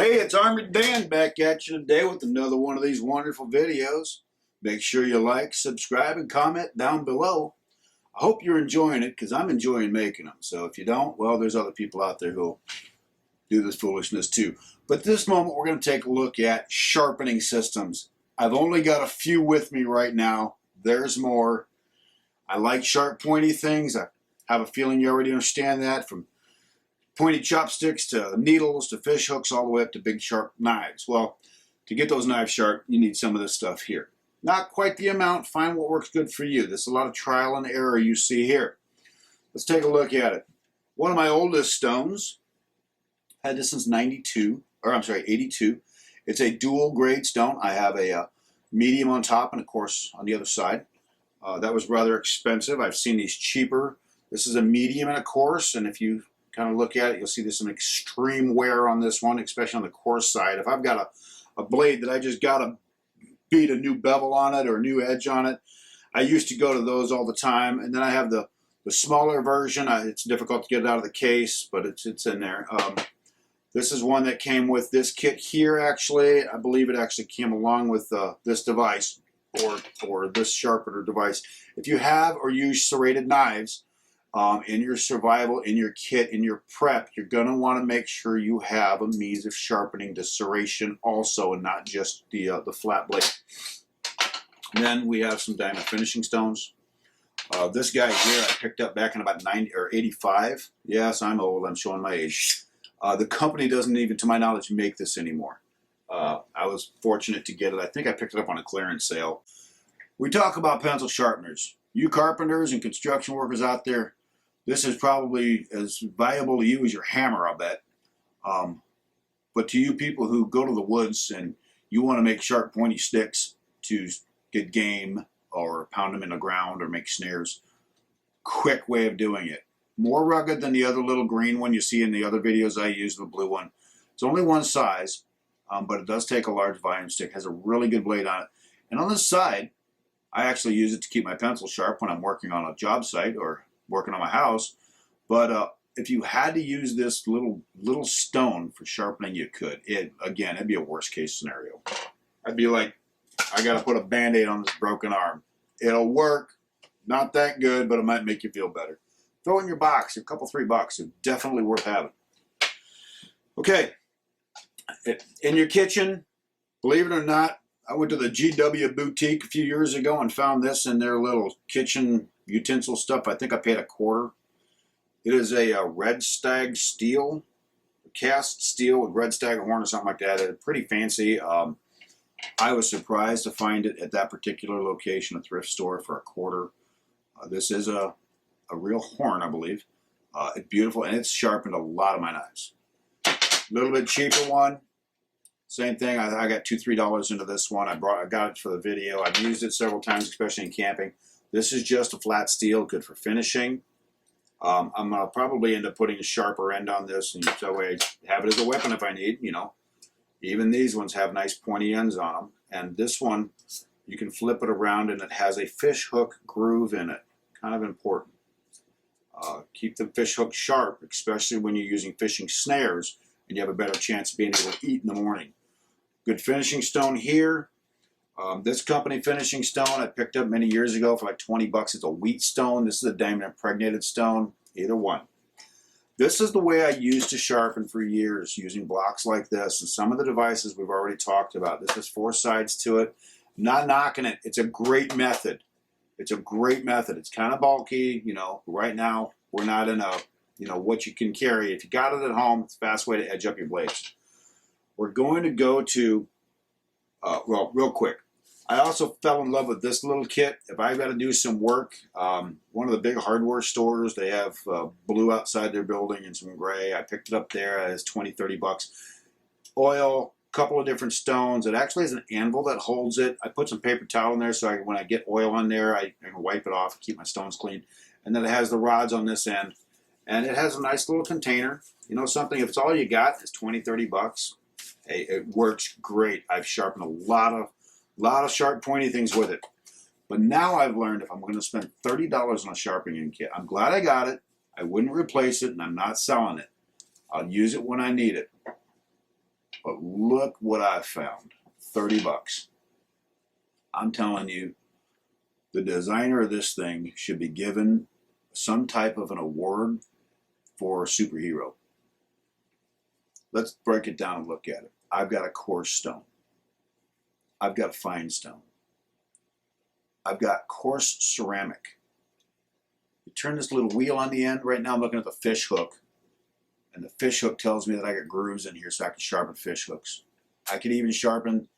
Hey, it's Armored Dan back at you today with another one of these wonderful videos. Make sure you like, subscribe, and comment down below. I hope you're enjoying it because I'm enjoying making them. So if you don't, well, there's other people out there who'll do this foolishness too. But this moment, we're going to take a look at sharpening systems. I've only got a few with me right now. There's more. I like sharp, pointy things. I have a feeling you already understand that, from pointy chopsticks to needles to fish hooks all the way up to big sharp knives. Well, to get those knives sharp, you need some of this stuff here. Not quite the amount. Find what works good for you. There's a lot of trial and error you see here. Let's take a look at it. One of my oldest stones, had this since 82. It's a dual grade stone. I have a medium on top and of course on the other side. That was rather expensive. I've seen these cheaper. This is a medium and a coarse, and if you kind of look at it, you'll see there's some extreme wear on this one, especially on the coarse side. If I've got a blade that I just got to beat a new bevel on it or a new edge on it, I used to go to those all the time. And then I have the smaller version. It's difficult to get it out of the case, but it's in there. This is one that came with this kit here, actually. I believe it actually came along with this device or this sharpener device. If you have or use serrated knives, in your survival, in your kit, in your prep, you're going to want to make sure you have a means of sharpening the serration also, and not just the flat blade. And then we have some diamond finishing stones. This guy here I picked up back in about 90 or 85. Yes, I'm old. I'm showing my age. The company doesn't even, to my knowledge, make this anymore. I was fortunate to get it. I think I picked it up on a clearance sale. We talk about pencil sharpeners. You carpenters and construction workers out there, this is probably as valuable to you as your hammer, I'll bet. But to you people who go to the woods and you want to make sharp, pointy sticks to get game or pound them in the ground or make snares, quick way of doing it. More rugged than the other little green one you see in the other videos I use, the blue one. It's only one size, but it does take a large volume stick. It has a really good blade on it. And on this side, I actually use it to keep my pencil sharp when I'm working on a job site or working on my house. But if you had to use this little stone for sharpening, you could. Again, it'd be a worst case scenario. I'd be like, I got to put a Band-Aid on this broken arm. It'll work. Not that good, but it might make you feel better. Throw it in your box, a couple, $3. It's definitely worth having. Okay, in your kitchen, believe it or not, I went to the GW boutique a few years ago and found this in their little kitchen utensil stuff. I think I paid $0.25. It is a red stag steel, cast steel with red stag horn or something like that. It's pretty fancy. I was surprised to find it at that particular location, a thrift store, for $0.25. This is a real horn, I believe. It's beautiful, and it's sharpened a lot of my knives. A little bit cheaper one. Same thing. I got $2, $3 into this one. I got it for the video. I've used it several times, especially in camping. This is just a flat steel, good for finishing. I'm going to probably end up putting a sharper end on this, and that way I have it as a weapon if I need. You know, even these ones have nice pointy ends on them. And this one, you can flip it around, and it has a fish hook groove in it. Kind of important. Keep the fish hook sharp, especially when you're using fishing snares, and you have a better chance of being able to eat in the morning. Good finishing stone here. This company finishing stone I picked up many years ago for like $20. It's a wheat stone. This is a diamond impregnated stone. Either one. This is the way I used to sharpen for years, using blocks like this. And some of the devices we've already talked about. This has 4 sides to it. I'm not knocking it. It's a great method. It's a great method. It's kind of bulky. You know, right now we're not in a, what you can carry. If you got it at home, it's a fast way to edge up your blades. We're going to go to, well, real quick. I also fell in love with this little kit. If I've got to do some work, one of the big hardware stores, they have blue outside their building and some gray. I picked it up there. It's $20, $30. Oil, a couple of different stones. It actually has an anvil that holds it. I put some paper towel in there so when I get oil on there, I can wipe it off and keep my stones clean. And then it has the rods on this end. And it has a nice little container. You know something, if it's all you got, it's $20, $30. Hey, it works great. I've sharpened a lot of sharp, pointy things with it. But now I've learned if I'm going to spend $30 on a sharpening kit, I'm glad I got it. I wouldn't replace it, and I'm not selling it. I'll use it when I need it. But look what I found. 30 bucks. I'm telling you, the designer of this thing should be given some type of an award for a superhero. Let's break it down and look at it. I've got a coarse stone. I've got a fine stone. I've got coarse ceramic. You turn this little wheel on the end. Right now I'm looking at the fish hook. And the fish hook tells me that I got grooves in here so I can sharpen fish hooks. I can even sharpen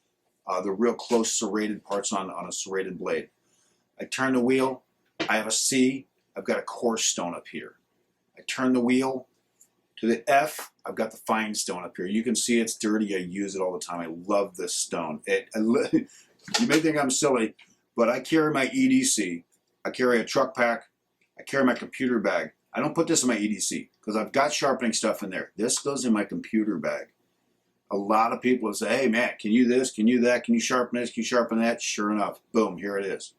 the real close serrated parts on a serrated blade. I turn the wheel. I have a C. I've got a coarse stone up here. I turn the wheel to the F. I've got the fine stone up here. You can see it's dirty. I use it all the time. I love this stone. You may think I'm silly, but I carry my E.D.C. I carry a truck pack. I carry my computer bag. I don't put this in my E.D.C. because I've got sharpening stuff in there. This goes in my computer bag. A lot of people will say, hey man, can you this, can you that, can you sharpen this, can you sharpen that? Sure enough, boom, here it is.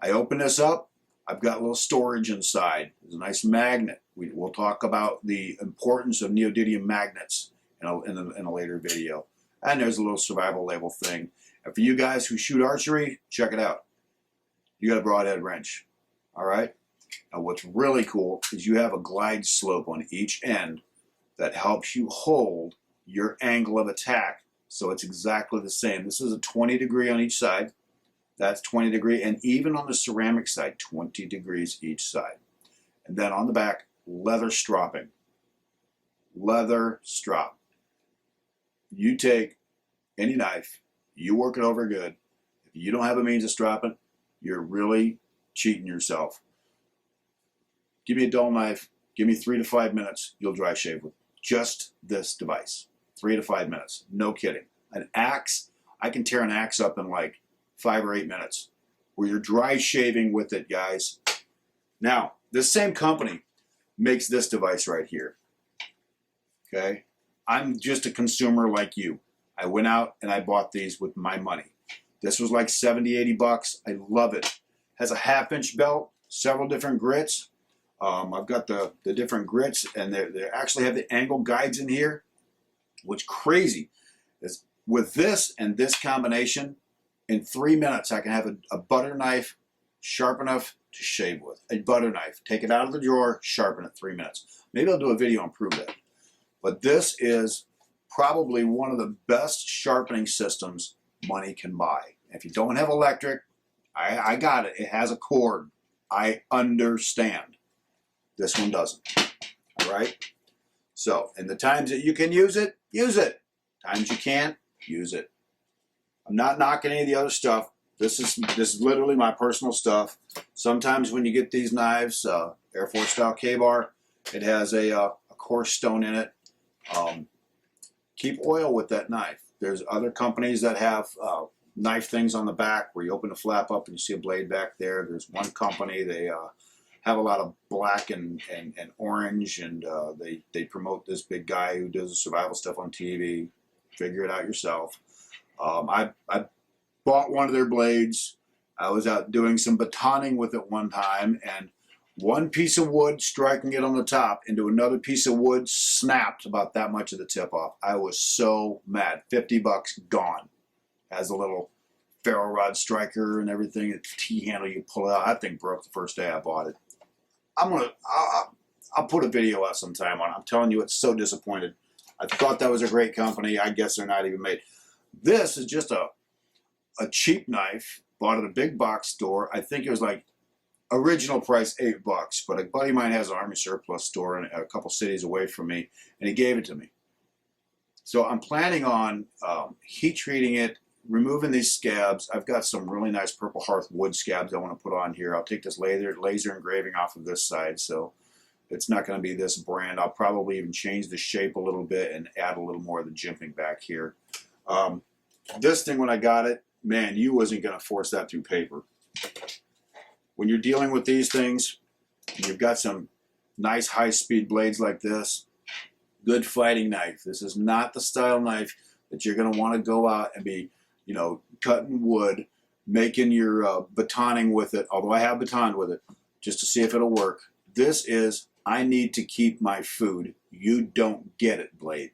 I open this up. I've got a little storage inside. There's a nice magnet. We'll talk about the importance of neodymium magnets in a later video. And there's a little survival label thing. And for you guys who shoot archery, check it out. You got a broadhead wrench. All right? Now what's really cool is you have a glide slope on each end that helps you hold your angle of attack. So it's exactly the same. This is a 20 degree on each side. That's 20 degree. And even on the ceramic side, 20 degrees each side. And then on the back, leather stropping. Leather strop. You take any knife, you work it over good. If you don't have a means of stropping, you're really cheating yourself. Give me a dull knife, give me 3 to 5 minutes, you'll dry shave with just this device. 3 to 5 minutes, no kidding. An axe, I can tear an axe up in like 5 or 8 minutes. Where you're dry shaving with it, guys. Now, this same company makes this device right here. Okay? I'm just a consumer like you. I went out and I bought these with my money. This was like 70, 80 bucks. I love it. Has a 1/2-inch belt, several different grits. I've got the different grits, and they actually have the angle guides in here. What's crazy is with this and this combination, in 3 minutes I can have a butter knife sharp enough to shave with. A butter knife. Take it out of the drawer, sharpen it 3 minutes. Maybe I'll do a video and prove that. But this is probably one of the best sharpening systems money can buy. If you don't have electric, I got it. It has a cord. I understand. This one doesn't. All right? So, in the times that you can use it, use it. Times you can't, use it. I'm not knocking any of the other stuff. This is literally my personal stuff. Sometimes when you get these knives, Air Force style K-bar, it has a coarse stone in it. Keep oil with that knife. There's other companies that have knife things on the back where you open the flap up and you see a blade back there. There's one company, they have a lot of black and orange, and they promote this big guy who does the survival stuff on TV. Figure it out yourself. I bought one of their blades. I was out doing some batoning with it one time, and one piece of wood striking it on the top into another piece of wood snapped about that much of the tip off. I was so mad. 50 bucks gone. Has a little ferro rod striker and everything. It's T-handle, you pull it out. That thing broke the first day I bought it. I'll put a video out sometime on it. I'm telling you, it's so disappointed. I thought that was a great company. I guess they're not even made. This is just a cheap knife, bought at a big box store. I think it was like original price $8, but a buddy of mine has an Army surplus store in a couple cities away from me, and he gave it to me. So I'm planning on heat treating it, removing these scabs. I've got some really nice Purple Hearth wood scabs I want to put on here. I'll take this laser engraving off of this side, so it's not going to be this brand. I'll probably even change the shape a little bit and add a little more of the jimping back here. This thing, when I got it, man, you wasn't going to force that through paper. When you're dealing with these things, you've got some nice high-speed blades like this. Good fighting knife. This is not the style knife that you're going to want to go out and be, cutting wood, making your batoning with it, although I have batoned with it, just to see if it'll work. This is, I need to keep my food. You don't get it blade.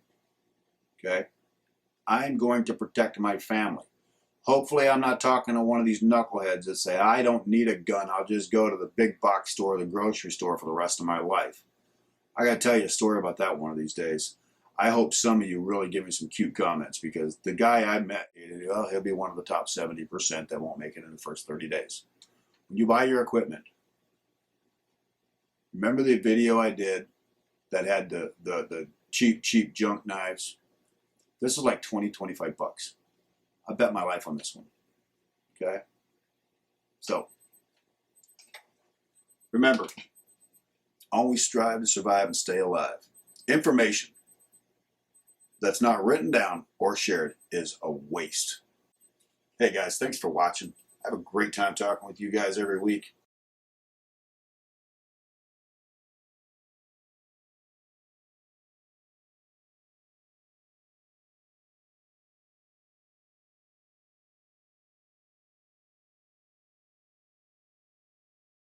Okay? I'm going to protect my family. Hopefully I'm not talking to one of these knuckleheads that say, I don't need a gun, I'll just go to the big box store or the grocery store for the rest of my life. I got to tell you a story about that one of these days. I hope some of you really give me some cute comments, because the guy I met, well, he'll be one of the top 70% that won't make it in the first 30 days. When you buy your equipment, remember the video I did that had the cheap junk knives? This is like 20, 25 bucks. I bet my life on this one. Okay? So, remember, always strive to survive and stay alive. Information that's not written down or shared is a waste. Hey guys, thanks for watching. I have a great time talking with you guys every week.